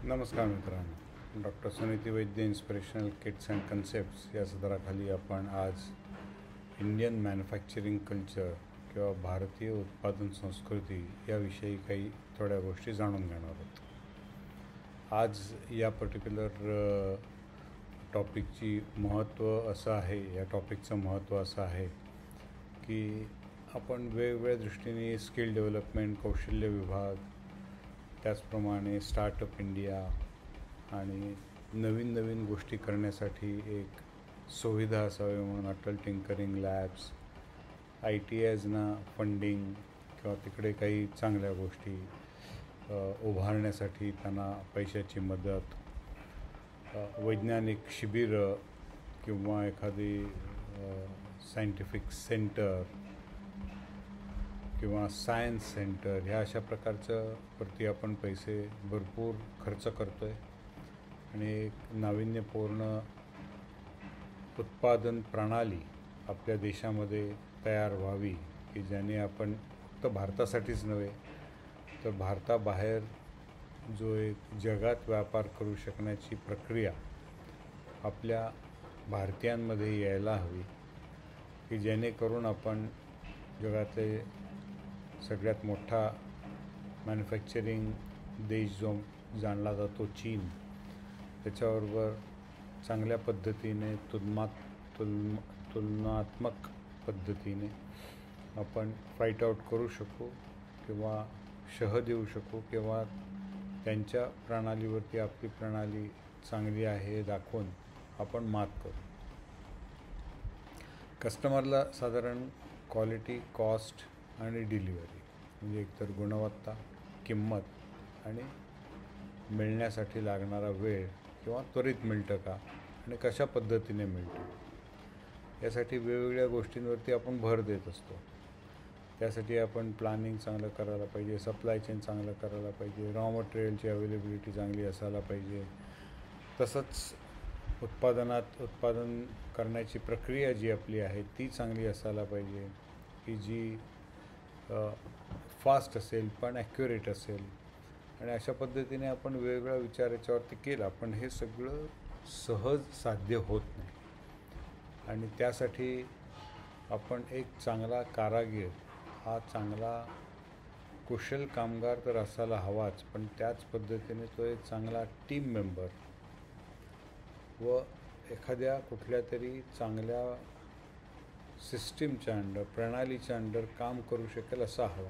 नमस्कार मित्रांनो, doctor Suniti Vaidya inspirational kits and concepts या सदराखाली आपण आज इंडियन मॅन्युफॅक्चरिंग कल्चर किंवा भारतीय उत्पादन संस्कृती याविषयी काही थोड्या गोष्टी जाणून घेणार आहोत. आज या पर्टिक्युलर टॉपिकची महत्त्व असं आहे या टॉपिकचं महत्त्व असं आहे की आपण वेगवेगळ्या दृष्टीने स्किल डेव्हलपमेंट, कौशल्य विभाग, त्याचप्रमाणे स्टार्टअप इंडिया आणि नवीन नवीन गोष्टी करण्यासाठी एक सुविधा असावी म्हणून अटल टिंकरिंग लॅब्स, ITIsना फंडिंग किंवा तिकडे काही चांगल्या गोष्टी उभारण्यासाठी त्यांना पैशाची मदत, वैज्ञानिक शिबिरं किंवा एखादी सायंटिफिक सेंटर किंवा सायन्स सेंटर ह्या अशा प्रकारचं वरती आपण पैसे भरपूर खर्च करतो आहे आणि एक नाविन्यपूर्ण उत्पादन प्रणाली आपल्या देशामध्ये तयार व्हावी की ज्याने आपण फक्त भारतासाठीच नव्हे तर भारताबाहेर जो एक जगात व्यापार करू शकण्याची प्रक्रिया आपल्या भारतीयांमध्ये यायला हवी की जेणेकरून आपण जगातले सगळ्यात मोठा मॅन्युफॅक्चरिंग देश जो जाणला जातो चीन, त्याच्याबरोबर चांगल्या पद्धतीने तुलनात्मक पद्धतीने आपण फाईट आऊट करू शकू किंवा शह देऊ शकू किंवा त्यांच्या प्रणालीवरती आपली प्रणाली चांगली आहे हे दाखवून आपण मात करू. कस्टमरला साधारण क्वालिटी, कॉस्ट आणि डिलिव्हरी म्हणजे एकतर गुणवत्ता, किंमत आणि मिळण्यासाठी लागणारा वेळ किंवा त्वरित मिळतं का आणि कशा पद्धतीने मिळतं यासाठी वेगवेगळ्या गोष्टींवरती आपण भर देत असतो. त्यासाठी आपण प्लॅनिंग चांगलं करायला पाहिजे, सप्लाय चेन चांगलं करायला पाहिजे, रॉ मटेरियलची अवेलेबिलिटी चांगली असायला पाहिजे. तसंच उत्पादन करण्याची प्रक्रिया जी आपली आहे ती चांगली असायला पाहिजे की जी फास्ट असेल पण ॲक्युरेट असेल आणि अशा पद्धतीने आपण वेगवेगळा विचार याच्यावरती केला. पण हे सगळं सहज साध्य होत नाही आणि त्यासाठी आपण एक चांगला कारागीर, हा चांगला कुशल कामगार तर असायला हवाच, पण त्याच पद्धतीने तो एक चांगला टीम मेंबर व एखाद्या कुठल्या तरी चांगल्या सिस्टीमच्या अंडर, प्रणालीच्या अंडर काम करू शकेल असा हवा.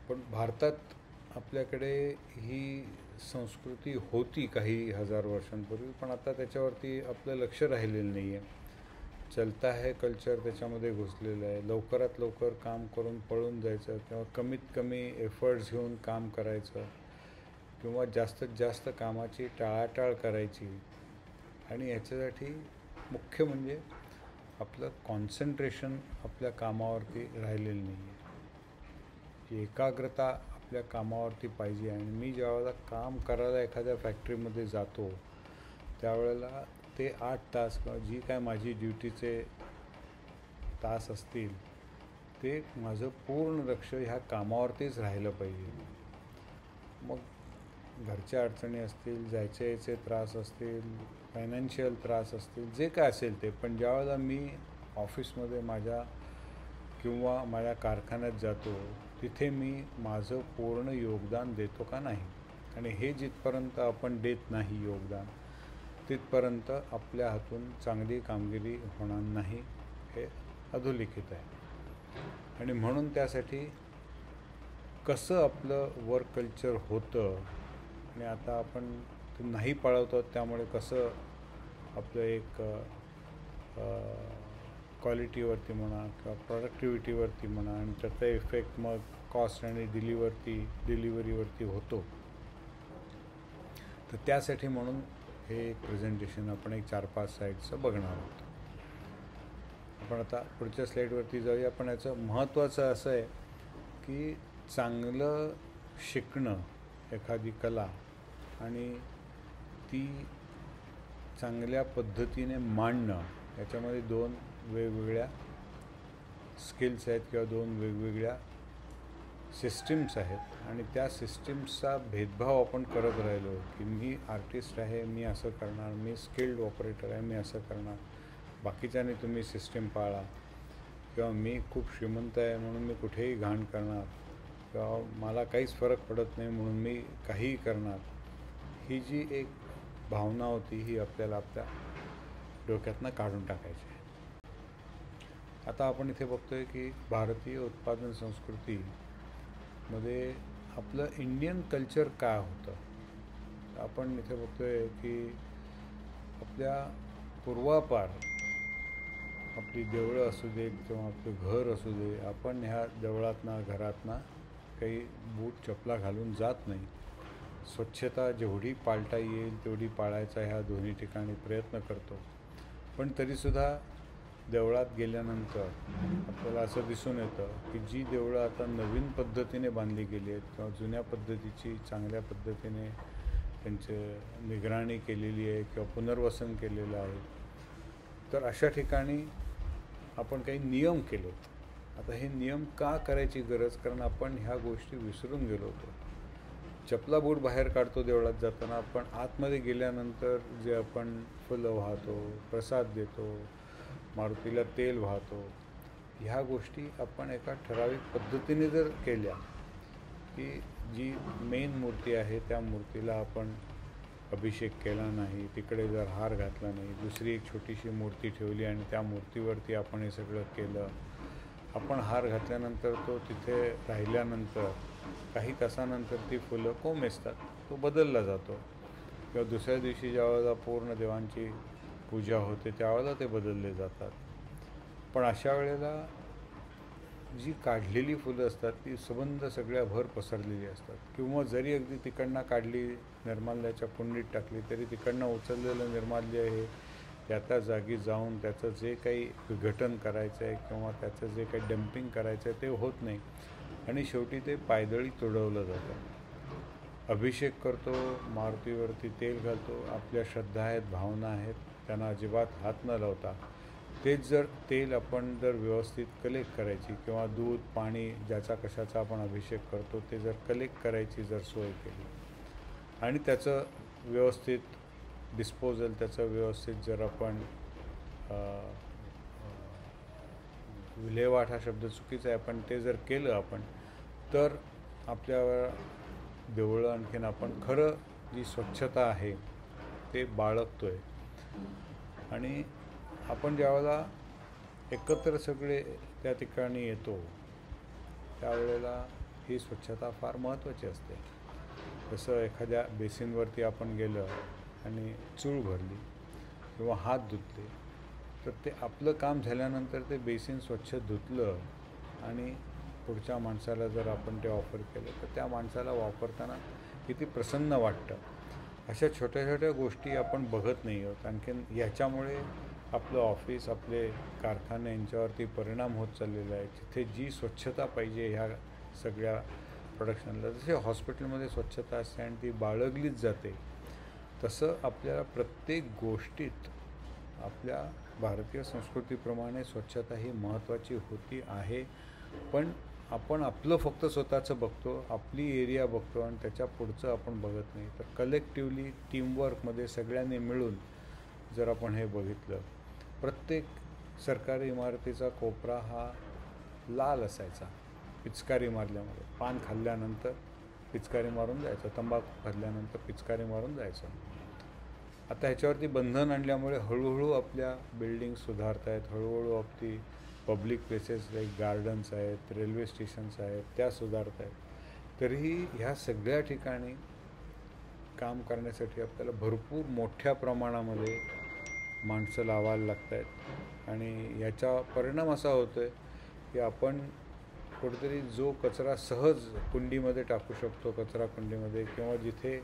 पण भारतात आपल्याकडे ही संस्कृती होती काही हजार वर्षांपूर्वी, पण आता त्याच्यावरती आपलं लक्ष राहिलेलं नाही आहे. चलता है कल्चर त्याच्यामध्ये घुसलेलं आहे. लवकरात लवकर काम करून पळून जायचं किंवा कमीत कमी एफर्ट्स घेऊन काम करायचं किंवा जास्तीत जास्त कामाची टाळाटाळ करायची आणि ह्याच्यासाठी मुख्य म्हणजे आपलं कॉन्सन्ट्रेशन आपल्या कामावरती राहिलेलं नाही आहे. एकाग्रता आपल्या कामावरती पाहिजे आणि मी ज्यावेळेला काम करायला एखाद्या फॅक्टरीमध्ये जातो त्यावेळेला ते 8 तास किंवा जी काय माझी ड्युटीचे तास असतील ते माझं पूर्ण लक्ष ह्या कामावरतीच राहिलं पाहिजे. मग घरच्या अडचणी असतील, जायचे यायचे त्रास असतील, फायनान्शियल त्रास असतील, जे काय असेल ते, पण ज्यावेळेला मी ऑफिसमध्ये माझ्या किंवा माझ्या कारखान्यात जातो तिथे मी माझं पूर्ण योगदान देतो का नाही आणि हे जिथपर्यंत आपण देत नाही योगदान तिथपर्यंत आपल्या हातून चांगली कामगिरी होणार नाही हे अधोलिखित आहे. आणि म्हणून त्यासाठी कसं आपलं वर्क कल्चर होतं आणि आता आपण ते नाही पाळवतो त्यामुळे कसं आपलं एक क्वालिटीवरती म्हणा किंवा प्रोडक्टिव्हिटीवरती म्हणा आणि त्याचा इफेक्ट मग कॉस्ट आणि डिलिव्हरीवरती होतो. तर त्यासाठी म्हणून हे एक प्रेझेंटेशन आपण एक 4-5 स्लाईड्सचं बघणार आहोत. आपण आता पुढच्या स्लाईडवरती जाऊया. पण याचं महत्त्वाचं असं आहे की चांगलं शिकणं एखादी कला आणि ती चांगल्या पद्धतीने मांडणं याच्यामध्ये 2 वेगवेगळ्या स्किल्स आहेत किंवा 2 वेगवेगळ्या सिस्टीम्स आहेत आणि त्या सिस्टीम्सचा भेदभाव आपण करत राहिलो की मी आर्टिस्ट आहे, मी असं करणार, मी स्किल्ड ऑपरेटर आहे, मी असं करणार, बाकीच्याने तुम्ही सिस्टीम पाळा, किंवा मी खूप श्रीमंत आहे म्हणून मी कुठेही घाण करणार, किंवा मला काहीच फरक पडत नाही म्हणून मी काहीही करणार, ही जी एक भावना होती ही आपल्याला आपल्या डोक्यातनं काढून टाकायची आहे. आता आपण इथे बघतोय की भारतीय उत्पादन संस्कृतीमध्ये आपलं इंडियन कल्चर काय होतं. आपण इथे बघतोय की आपल्या पूर्वापार आपली देवळं असू दे किंवा आपलं घर असू दे, आपण ह्या देवळातनं घरातनं काही बूट चपला घालून जात नाही. स्वच्छता जेवढी पाळता येईल तेवढी पाळायचा ह्या दोन्ही ठिकाणी प्रयत्न करतो. पण तरीसुद्धा देवळात गेल्यानंतर आपल्याला असं दिसून येतं की जी देवळं आता नवीन पद्धतीने बांधली गेली आहेत किंवा जुन्या पद्धतीची चांगल्या पद्धतीने त्यांचे निगराणी केलेली आहे किंवा पुनर्वसन केलेलं आहे, तर अशा ठिकाणी आपण काही नियम केले. आता हे नियम का करायची गरज? कारण आपण ह्या गोष्टी विसरून गेलो होतो. चपला बूट बाहेर काढतो देवळात जाताना, आपण आतमध्ये गेल्यानंतर जे आपण फुलं वाहतो, प्रसाद देतो, मारुतीला तेल वाहतो, ह्या गोष्टी आपण एका ठराविक पद्धतीने जर केल्या की जी मेन मूर्ती आहे त्या मूर्तीला आपण अभिषेक केला नाही, तिकडे जर हार घातला नाही, दुसरी एक छोटीशी मूर्ती ठेवली आणि त्या मूर्तीवरती आपण हे सगळं केलं, आपण हार घातल्यानंतर तो तिथे राहिल्यानंतर काही तासानंतर ती फुलं कोमेजतात, तो बदलला जातो, किंवा दुसऱ्या दिवशी ज्यावेळेला पूर्ण देवांची पूजा होते त्यावेळेला ते बदलले जातात. पण अशा वेळेला जी काढलेली फुलं असतात ती संबंध सगळ्या भर पसरलेली असतात, किंवा जरी अगदी तिकडनं काढली, निर्माल्याच्या कुंडीत टाकली, तरी तिकडनं उचललेलं निर्माल्य हे त्या जागी जाऊन त्याचं जे काही विघटन करायचं आहे किंवा त्याचं जे काही डंपिंग करायचं आहे ते होत नाही आणि शेवटी ते पायदळी तुडवलं जातं. अभिषेक करतो, मारुतीवरती तेल घालतो, आपल्या श्रद्धा आहेत, भावना आहेत, त्यांना अजिबात हात न लावता तेच जर तेल आपण जर व्यवस्थित कलेक्ट करायची किंवा दूध पाणी ज्याचा कशाचा आपण अभिषेक करतो ते जर कलेक्ट करायची जर सोय केली आणि त्याचं व्यवस्थित डिस्पोजल, त्याचं व्यवस्थित जर आपण विल्हेवाट हा शब्द चुकीचा आहे, पण ते जर केलं आपण, तर आपल्या देवळं आणखीन आपण खरं जी स्वच्छता आहे ते बाळगतोय. आणि आपण ज्यावेळेला एकत्र सगळे त्या ठिकाणी येतो त्यावेळेला ही स्वच्छता फार महत्त्वाची असते. जसं एखाद्या बेसिनवरती आपण गेलं आणि चूळ भरली किंवा हात धुतले, तर ते आपलं काम झाल्यानंतर ते बेसिन स्वच्छ धुतलं आणि पुढच्या माणसाला जर आपण ते ऑफर केलं तर त्या माणसाला वापरताना किती प्रसन्न वाटतं. अशा छोट्या छोट्या गोष्टी आपण बघत नाही आहोत. आणखीन ह्याच्यामुळे आपलं ऑफिस, आपले कारखाने यांच्यावरती परिणाम होत चाललेला आहे. जिथे जी स्वच्छता पाहिजे ह्या सगळ्या प्रोडक्शनला, जसे हॉस्पिटलमध्ये स्वच्छता असते आणि ती बाळगलीच जाते, तसं आपल्याला प्रत्येक गोष्टीत आपल्या भारतीय संस्कृतीप्रमाणे स्वच्छता ही महत्त्वाची होती आहे. पण आपण आपलं फक्त स्वतःचं बघतो, आपली एरिया बघतो आणि त्याच्या पुढचं आपण बघत नाही. तर कलेक्टिवली टीमवर्कमध्ये सगळ्यांनी मिळून जर आपण हे बघितलं, प्रत्येक सरकारी इमारतीचा कोपरा हा लाल असायचा पिचकारी मारल्यामुळे. पान खाल्ल्यानंतर पिचकारी मारून जायचं, तंबाखू खाल्ल्यानंतर पिचकारी मारून जायचं. आता ह्याच्यावरती बंधन आणल्यामुळे हळूहळू आपल्या बिल्डिंग सुधारत आहेत, हळूहळू आपली पब्लिक प्लेसेस लाईक गार्डन्स आहेत, रेल्वे स्टेशन्स आहेत, त्या सुधारत आहेत. तरीही ह्या सगळ्या ठिकाणी काम करण्यासाठी आपल्याला भरपूर मोठ्या प्रमाणामध्ये माणसं लावायला लागत आहेत आणि याचा परिणाम असा होतो आहे की आपण कुठेतरी जो कचरा सहज कुंडीमध्ये टाकू शकतो, कचरा कुंडीमध्ये, किंवा जिथे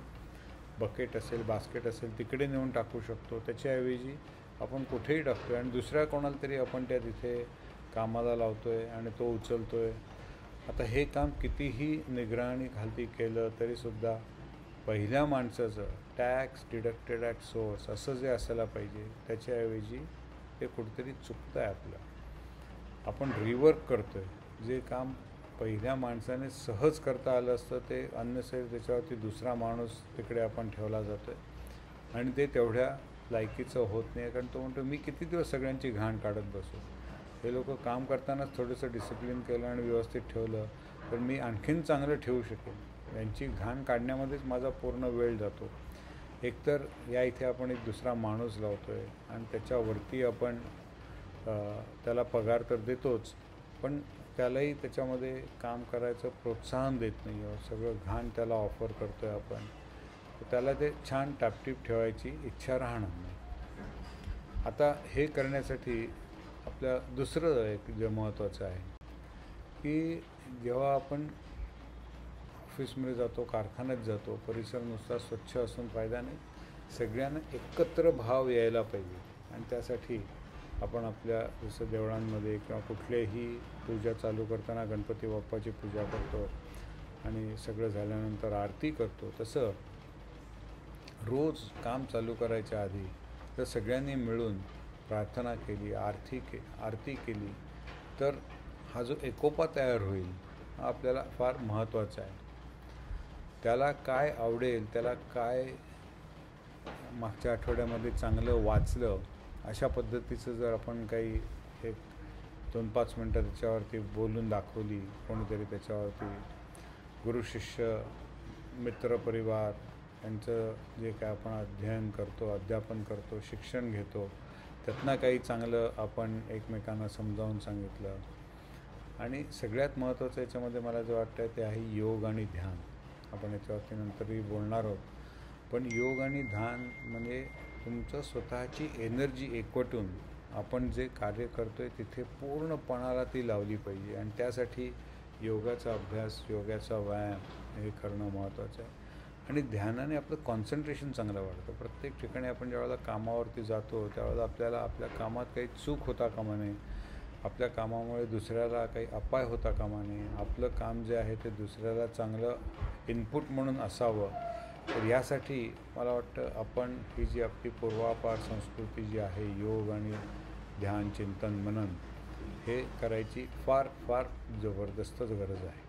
बकेट असेल, बास्केट असेल तिकडे नेऊन टाकू शकतो, त्याच्याऐवजी आपण कुठेही टाकतो आहे आणि दुसऱ्या कोणाला तरी आपण त्या तिथे कामाला लावतो आहे आणि तो उचलतो आहे. आता हे काम कितीही निगराणी खाली केलं तरीसुद्धा पहिल्या माणसाचं टॅक्स डिडक्टेड ॲट सोर्स असं जे असायला पाहिजे त्याच्याऐवजी ते कुठेतरी चुकतं आहे आपलं. आपण रिवर्क करतो आहे, जे काम पहिल्या माणसाने सहज करता आलं असतं ते अननेसेसरी त्याच्यावरती दुसरा माणूस तिकडे आपण ठेवला जातो आहे आणि ते तेवढ्या लायकीचं होत नाही. कारण तो म्हणतो मी किती दिवस सगळ्यांची घाण काढत बसू. हे लोक काम करतानाच थोडंसं डिसिप्लिन केलं आणि व्यवस्थित ठेवलं तर मी आणखीन चांगलं ठेवू शकेन. यांची घाण काढण्यामध्येच माझा पूर्ण वेळ जातो. एकतर या इथे आपण एक दुसरा माणूस लावतो आहे आणि त्याच्यावरती आपण त्याला पगार तर देतोच, पण त्यालाही त्याच्यामध्ये काम करायचं प्रोत्साहन देत नाही आहोत. सगळं घाण त्याला ऑफर करतो आहे आपण. त्याला ते छान टापटीप ठेवायची इच्छा राहणार नाही. आता हे करण्यासाठी आपल्या दुसरं एक जे महत्त्वाचं आहे की जेव्हा आपण ऑफिसमध्ये जातो, कारखान्यात जातो, परिसर नुसता स्वच्छ असून फायदा नाही. सगळ्यांना एकत्र भाव यायला पाहिजे आणि त्यासाठी आपण आपल्या जसं देवळांमध्ये किंवा कुठल्याही पूजा चालू करताना गणपती बाप्पाची पूजा करतो आणि सगळं झाल्यानंतर आरती करतो. तसं रोज काम चालू करायच्या आधी जर सगळ्यांनी मिळून प्रार्थना केली, आरती केली तर हा जो एकोपा तयार होईल हा आपल्याला फार महत्त्वाचा आहे. त्याला काय आवडेल, त्याला काय मागच्या आठवड्यामध्ये चांगलं वाचलं अशा पद्धतीचं जर आपण काही एक 2-5 मिनटं त्याच्यावरती बोलून दाखवली, कोणीतरी त्याच्यावरती गुरु शिष्य मित्रपरिवार यांचं जे काय आपण अध्ययन करतो, अध्यापन करतो, शिक्षण घेतो, त्यातनं काही चांगलं आपण एकमेकांना समजावून सांगितलं. आणि सगळ्यात महत्त्वाचं याच्यामध्ये मला जे वाटतं आहे ते आहे योग आणि ध्यान. आपण याच्यावरती नंतरही बोलणार आहोत. पण योग आणि ध्यान म्हणजे तुमचं स्वतःची एनर्जी एकवटून आपण जे कार्य करतो आहे तिथे पूर्णपणाला ती लावली पाहिजे आणि त्यासाठी योगाचा अभ्यास, योगाचा व्यायाम हे करणं महत्त्वाचं आहे. आणि ध्यानाने आपलं कॉन्सन्ट्रेशन चांगलं वाढतं. प्रत्येक ठिकाणी आपण ज्यावेळेला कामावरती जातो त्यावेळेला आपल्याला आपल्या कामात काही चूक होता कामा नये, आपल्या कामामुळे दुसऱ्याला काही अपाय होता कामा नये, आपलं काम जे आहे ते दुसऱ्याला चांगलं इनपुट म्हणून असावं. तर यासाठी मला वाटतं आपण ही जी आपली पूर्वापार संस्कृती जी आहे योग आणि ध्यान, चिंतन, मनन हे करायची फार फार जबरदस्तच गरज आहे.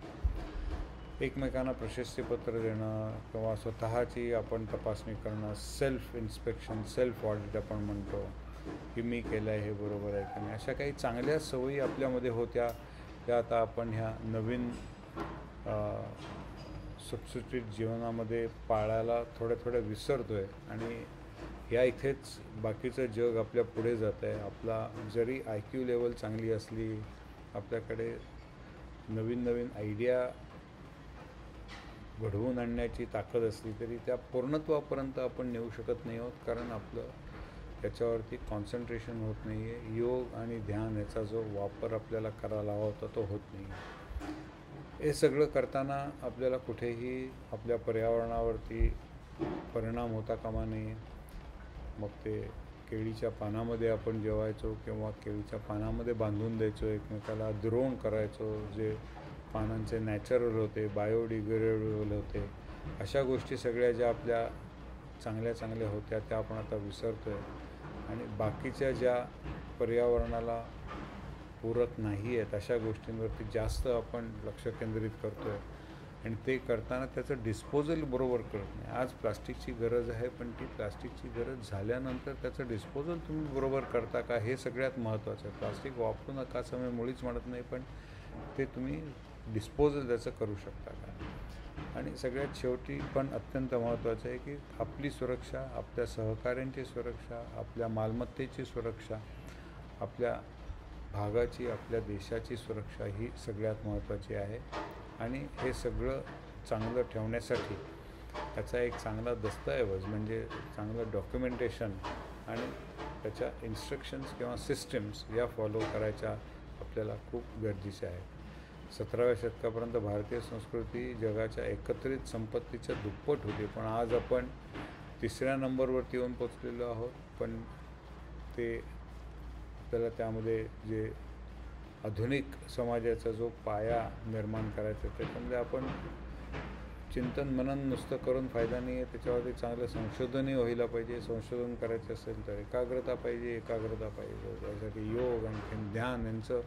एकमेकांना प्रशस्तीपत्र देणं किंवा स्वतःची आपण तपासणी करणं, सेल्फ इन्स्पेक्शन, सेल्फ ऑडिट आपण म्हणतो की मी केलं आहे हे बरोबर आहे की नाही, अशा काही चांगल्या सवयी आपल्यामध्ये होत्या त्या आता आपण ह्या नवीन सुटसुटीत जीवनामध्ये पाळायला थोड्या विसरतो आहे. आणि या इथेच बाकीचं जग आपल्या पुढे जातं आहे. आपला जरी IQ लेवल चांगली असली, आपल्याकडे नवीन आयडिया घडवून आणण्याची ताकद असली तरी त्या पूर्णत्वापर्यंत आपण नेऊ शकत नाही आहोत. कारण आपलं त्याच्यावरती कॉन्सन्ट्रेशन होत नाही आहे. योग आणि ध्यान याचा जो वापर आपल्याला करायला हवा होता तो होत नाही. हे सगळं करताना आपल्याला कुठेही आपल्या पर्यावरणावरती परिणाम होता कामा नये. मग ते केळीच्या पानामध्ये आपण जेवायचो किंवा केळीच्या पानामध्ये बांधून द्यायचो एकमेकाला, द्रोण करायचो, जे पानांचे नॅचरल होते, बायोडिग्रेडेबल होते, अशा गोष्टी सगळ्या ज्या आपल्या चांगल्या होत्या त्या आपण आता विसरतो आहे. आणि बाकीच्या ज्या पर्यावरणाला पूरक नाही आहेत अशा गोष्टींवरती जास्त आपण लक्ष केंद्रित करतो आहे आणि ते करताना त्याचं डिस्पोजल बरोबर करत नाही. आज प्लास्टिकची गरज आहे, पण ती प्लास्टिकची गरज झाल्यानंतर त्याचं डिस्पोजल तुम्ही बरोबर करता का हे सगळ्यात महत्त्वाचं आहे. प्लास्टिक वापरू नका असं मी मुळीच म्हणत नाही, पण ते तुम्ही डिस्पोजल त्याचं करू शकता का. आणि सगळ्यात शेवटी पण अत्यंत महत्त्वाचं आहे की आपली सुरक्षा, आपल्या सहकाऱ्यांची सुरक्षा, आपल्या मालमत्तेची सुरक्षा, आपल्या भागाची, आपल्या देशाची सुरक्षा ही सगळ्यात महत्त्वाची आहे. आणि हे सगळं चांगलं ठेवण्यासाठी त्याचा एक चांगला दस्तऐवज म्हणजे चांगलं डॉक्युमेंटेशन आणि त्याच्या इन्स्ट्रक्शन्स किंवा सिस्टम्स या फॉलो करायच्या आपल्याला खूप गरजेच्या आहेत. 17व्या शतकापर्यंत भारतीय संस्कृती जगाच्या एकत्रित संपत्तीच्या दुप्पट होती, पण आज आपण 3ऱ्या नंबरवरती येऊन पोचलेलो आहोत. पण ते आपल्याला त्यामध्ये जे आधुनिक समाजाचा जो पाया निर्माण करायचा त्याच्यामध्ये आपण चिंतन मनन नुसतं करून फायदा नाही आहे. त्याच्यावरती चांगलं संशोधनही व्हायला पाहिजे. संशोधन करायचं असेल तर एकाग्रता पाहिजे. त्यासाठी योग आणि ध्यान यांचं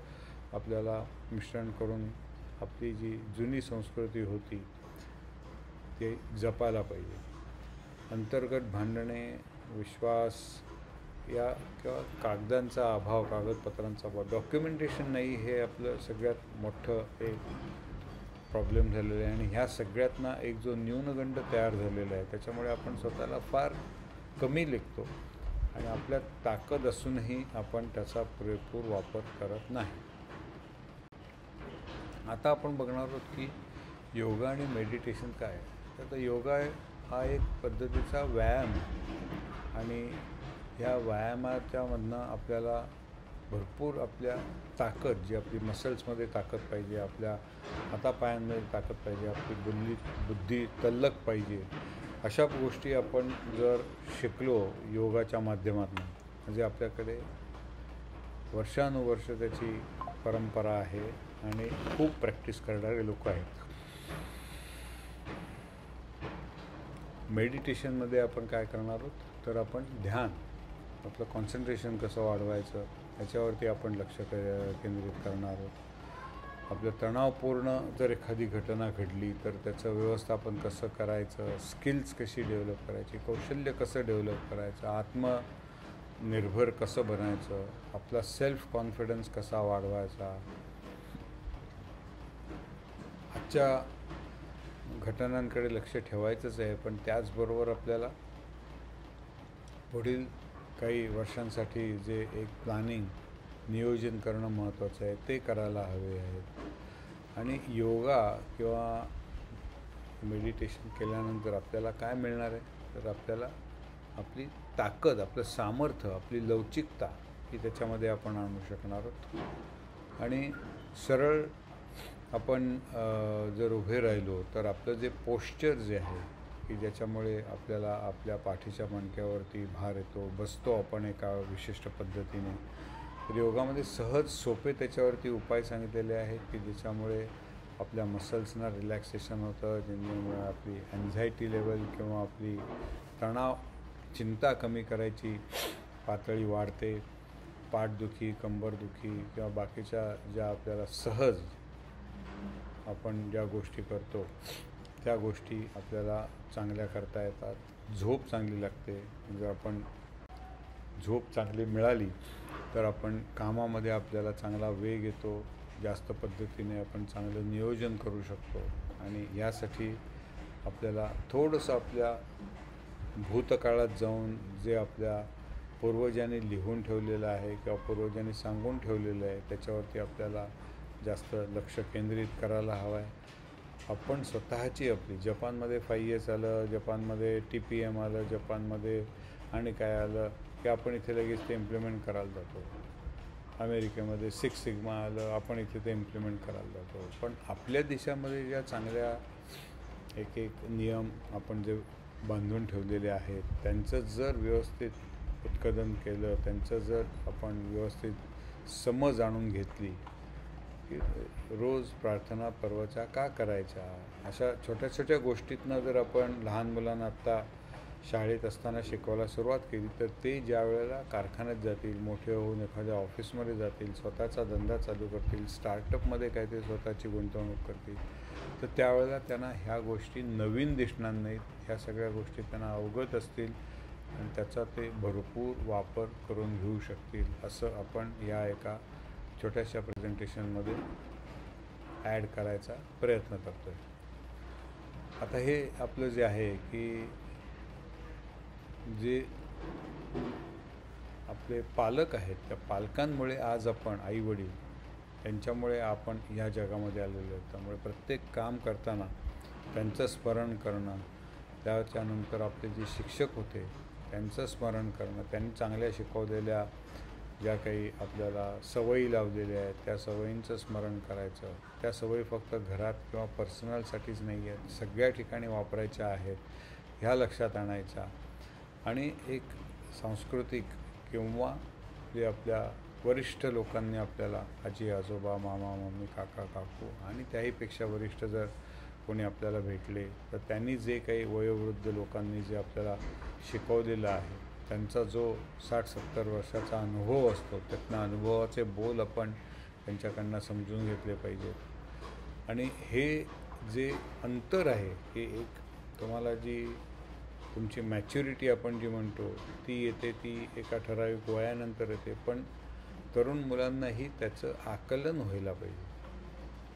आपल्याला मिश्रण करून आपली जी जुनी संस्कृती होती ते जपायला पाहिजे. अंतर्गत भांडणे, विश्वास या किंवा कागदांचा अभाव, कागदपत्रांचा अभाव, डॉक्युमेंटेशन नाही, हे आपलं सगळ्यात मोठं एक प्रॉब्लेम झालेला आहे. आणि ह्या सगळ्यातनं एक जो न्यूनगंड तयार झालेला आहे, त्याच्यामुळे आपण स्वतःला फार कमी लेखतो आणि आपल्यात ताकद असूनही आपण त्याचा पुरेपूर वापर करत नाही. आता आपण बघणार आहोत की योगा आणि मेडिटेशन काय आहे. तर योगा हा एक पद्धतीचा व्यायाम आहे आणि ह्या व्यायामाच्यामधनं आपल्याला भरपूर आपल्या ताकद, जी आपली मसल्समध्ये ताकद पाहिजे, आपल्या हातापायांमध्ये ताकद पाहिजे, आपली बुद्धी तल्लख पाहिजे, अशा गोष्टी आपण जर शिकलो योगाच्या माध्यमातून, म्हणजे आपल्याकडे वर्षानुवर्ष त्याची परंपरा आहे आणि खूप प्रॅक्टिस करणारे लोक आहेत. मेडिटेशनमध्ये आपण काय करणार आहोत, तर आपण ध्यान, आपलं कॉन्सन्ट्रेशन कसं वाढवायचं याच्यावरती आपण लक्ष केंद्रित करणार आहोत. आपलं तणावपूर्ण जर एखादी घटना घडली तर त्याचं व्यवस्थापन कसं करायचं, स्किल्स कशी डेव्हलप करायची, कौशल्य कसं डेव्हलप करायचं, आत्मनिर्भर कसं बनायचं, आपला सेल्फ कॉन्फिडन्स कसा वाढवायचा. आजच्या घटनांकडे लक्ष ठेवायचंच आहे, पण त्याचबरोबर आपल्याला पुढील काही वर्षांसाठी जे एक प्लॅनिंग, नियोजन करणं महत्त्वाचं आहे, ते करायला हवे आहेत. आणि योगा किंवा मेडिटेशन केल्यानंतर आपल्याला काय मिळणार आहे, तर आपल्याला आपली ताकद, आपलं सामर्थ्य, आपली लवचिकता ही त्याच्यामध्ये आपण आणू शकणार आहोत. आणि सरळ आपण जर उभे राहिलो तर आपलं जे पोश्चर जे आहे की ज्याच्यामुळे आपल्याला आपल्या पाठीच्या मणक्यावरती भार येतो, बसतो आपण एका विशिष्ट पद्धतीने, तर योगामध्ये सहज सोपे त्याच्यावरती उपाय सांगितलेले आहेत की ज्याच्यामुळे आपल्या मसल्सना रिलॅक्सेशन होतं, ज्यामुळे आपली अँझायटी लेवल किंवा आपली तणाव, चिंता कमी करायची पातळी वाढते. पाठदुखी, कंबरदुखी किंवा बाकीच्या ज्या आपल्याला सहज आपण ज्या गोष्टी करतो त्या गोष्टी आपल्याला चांगल्या करता येतात. झोप चांगली लागते. जर आपण झोप चांगली मिळाली तर आपण कामामध्ये आपल्याला चांगला वेग येतो, जास्त पद्धतीने आपण चांगलं नियोजन करू शकतो. आणि यासाठी आपल्याला थोडंसं आपल्या भूतकाळात जाऊन जे आपल्या पूर्वजांनी लिहून ठेवलेलं आहे किंवा पूर्वजांनी सांगून ठेवलेलं आहे त्याच्यावरती आपल्याला जास्त लक्ष केंद्रित करायला हवं आहे. आपण स्वतःची आपली, जपानमध्ये 5S आलं, जपानमध्ये TPM आलं, जपानमध्ये आणि काय आलं की आपण इथे लगेच ते इम्प्लिमेंट करायला जातो. अमेरिकेमध्ये 6 सिग्मा आलं, आपण इथे ते इम्प्लिमेंट करायला जातो. पण आपल्या देशामध्ये ज्या चांगल्या एक एक नियम आपण जे बांधून ठेवलेले आहेत त्यांचं जर व्यवस्थित उत्पादन केलं, त्यांचं जर आपण व्यवस्थित समज आणून घेतली की रोज प्रार्थना पर्वच्या का करायच्या, अशा छोट्या छोट्या गोष्टीतनं जर आपण लहान मुलांना आत्ता शाळेत असताना शिकवायला सुरुवात केली तर ते ज्या वेळेला कारखान्यात जातील, मोठे होऊन एखाद्या ऑफिसमध्ये जातील, स्वतःचा धंदा चालू करतील, स्टार्टअपमध्ये काय ते स्वतःची गुंतवणूक करतील, तर त्यावेळेला त्यांना ह्या गोष्टी नवीन दिसणार नाहीत. ह्या सगळ्या गोष्टी त्यांना अवगत असतील आणि त्याचा ते भरपूर वापर करून घेऊ शकतील, असं आपण या एका छोट्याशा प्रेझेंटेशनमध्ये ॲड करायचा प्रयत्न करतो आहे. आता हे आपलं जे आहे की जे आपले पालक आहेत त्या पालकांमुळे आज आपण, आईवडील यांच्यामुळे आपण ह्या जगामध्ये आलेलो आहोत. त्यामुळे प्रत्येक काम करताना त्यांचं स्मरण करणं, त्याच्यानंतर आपले जे शिक्षक होते त्यांचं स्मरण करणं, त्यांनी चांगल्या शिकवलेल्या ज्या काही आपल्याला सवयी लावलेल्या आहेत त्या सवयींचं स्मरण करायचं. त्या सवयी फक्त घरात किंवा पर्सनलसाठीच नाही आहेत, सगळ्या ठिकाणी वापरायच्या आहेत, ह्या लक्षात आणायच्या. आणि एक सांस्कृतिक किंवा जे आपल्या वरिष्ठ लोकांनी आपल्याला, आजी आजोबा, मामा मम्मी, काका काकू आणि त्याहीपेक्षा वरिष्ठ जर कोणी आपल्याला भेटले तर त्यांनी जे काही वयोवृद्ध लोकांनी जे आपल्याला शिकवलेलं आहे त्यांचा जो 60-70 वर्षाचा अनुभव असतो, त्यातनं अनुभवाचे बोल आपण त्यांच्याकडनं समजून घेतले पाहिजेत. आणि हे जे अंतर आहे हे एक तुम्हाला जी तुमची मॅच्युरिटी आपण जी म्हणतो ती येते, ती एका ठराविक वयानंतर येते, पण तरुण मुलांनाही त्याचं आकलन व्हायला पाहिजे.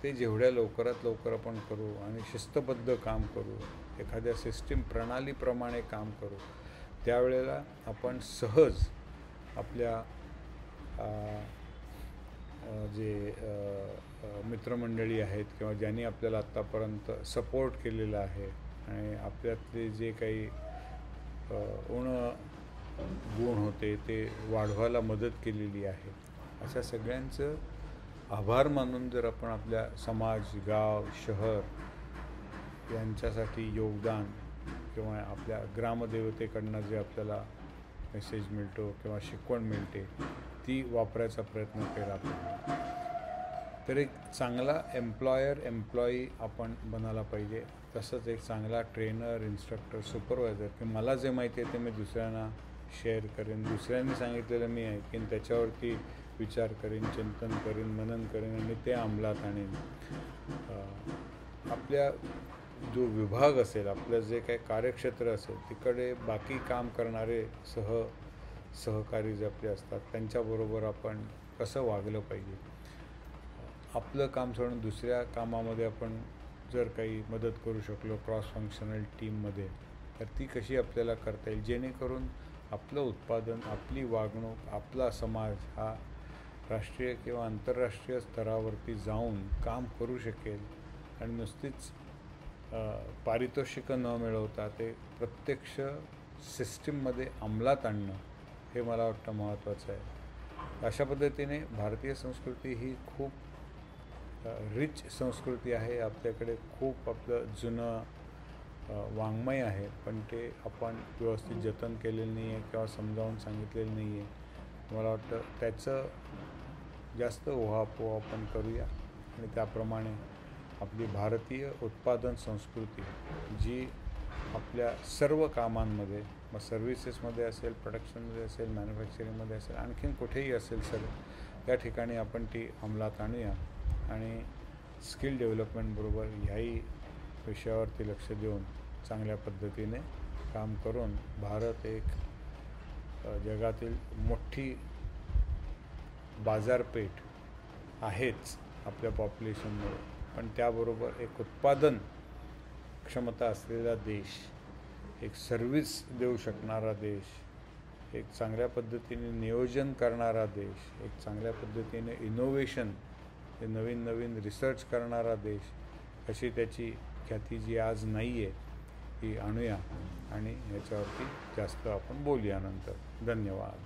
ते जेवढ्या लवकरात लवकर आपण करू आणि शिस्तबद्ध काम करू, एखाद्या सिस्टीम प्रणालीप्रमाणे काम करू, त्यावेळेला आपण सहज आपल्या जे मित्रमंडळी आहेत किंवा ज्यांनी आपल्याला आत्तापर्यंत सपोर्ट केलेला आहे आणि आपल्यातले जे काही उण गुण होते ते वाढवायला मदत केलेली आहे, अशा सगळ्यांचं आभार मानून जर आपण आपल्या समाज, गाव, शहर यांच्यासाठी योगदान किंवा आपल्या ग्रामदेवतेकडनं जे आपल्याला मेसेज मिळतो किंवा शिकवण मिळते ती वापरायचा प्रयत्न केला पाहिजे. तर एक चांगला एम्प्लॉई आपण बनायला पाहिजे. तसंच एक चांगला ट्रेनर, इन्स्ट्रक्टर, सुपरवायझर की मला जे माहिती आहे ते मी दुसऱ्यांना शेअर करेन, दुसऱ्यांनी सांगितलेलं मी ऐकेन, त्याच्यावरती विचार करेन, चिंतन करेन, मनन करेन आणि ते अंमलात आणेन. आपल्या जो विभाग असेल, आपलं जे काही कार्यक्षेत्र असेल तिकडे बाकी काम करणारे सहकारी जे आपले असतात त्यांच्याबरोबर आपण कसं वागलं पाहिजे. आपलं काम सोडून दुसऱ्या कामामध्ये आपण जर काही मदत करू शकलो क्रॉस फंक्शनल टीममध्ये, तर ती कशी आपल्याला करता येईल जेणेकरून आपलं उत्पादन, आपली वागणूक, आपला समाज हा राष्ट्रीय किंवा आंतरराष्ट्रीय स्तरावरती जाऊन काम करू शकेल आणि नुसतीच पारितोषिकं न मिळवता ते प्रत्यक्ष सिस्टीममध्ये अंमलात आणणं हे मला वाटतं महत्त्वाचं आहे. अशा पद्धतीने भारतीय संस्कृती ही खूप रिच संस्कृती आहे. आपल्याकडे खूप आपलं जुनं वाङ्मय आहे, पण ते आपण व्यवस्थित जतन केलेलं नाही आहे किंवा समजावून सांगितलेलं नाही आहे. मला वाटतं त्याचं जास्त उहापोह आपण करूया आणि त्याप्रमाणे आपली भारतीय उत्पादन संस्कृती जी आपल्या सर्व कामांमध्ये, मग सर्व्हिसेसमध्ये असेल, प्रोडक्शनमध्ये असेल, मॅन्युफॅक्चरिंगमध्ये असेल, आणखीन कुठेही असेल सर, त्या ठिकाणी आपण ती अंमलात आणूया आणि स्किल डेव्हलपमेंटबरोबर ह्याही विषयावरती लक्ष देऊन चांगल्या पद्धतीने काम करून भारत एक जगातील मोठी बाजारपेठ आहेच आपल्या पॉप्युलेशनमुळे, पण त्याबरोबर एक उत्पादन क्षमता असलेला देश, एक सर्व्हिस देऊ शकणारा देश, एक चांगल्या पद्धतीने नियोजन करणारा देश, एक चांगल्या पद्धतीने इनोव्हेशन, हे नवीन नवीन रिसर्च करणारा देश, अशी त्याची ख्याती जी आज नाही आहे ती आणूया आणि ह्याच्यावरती जास्त आपण बोलूया नंतर. धन्यवाद.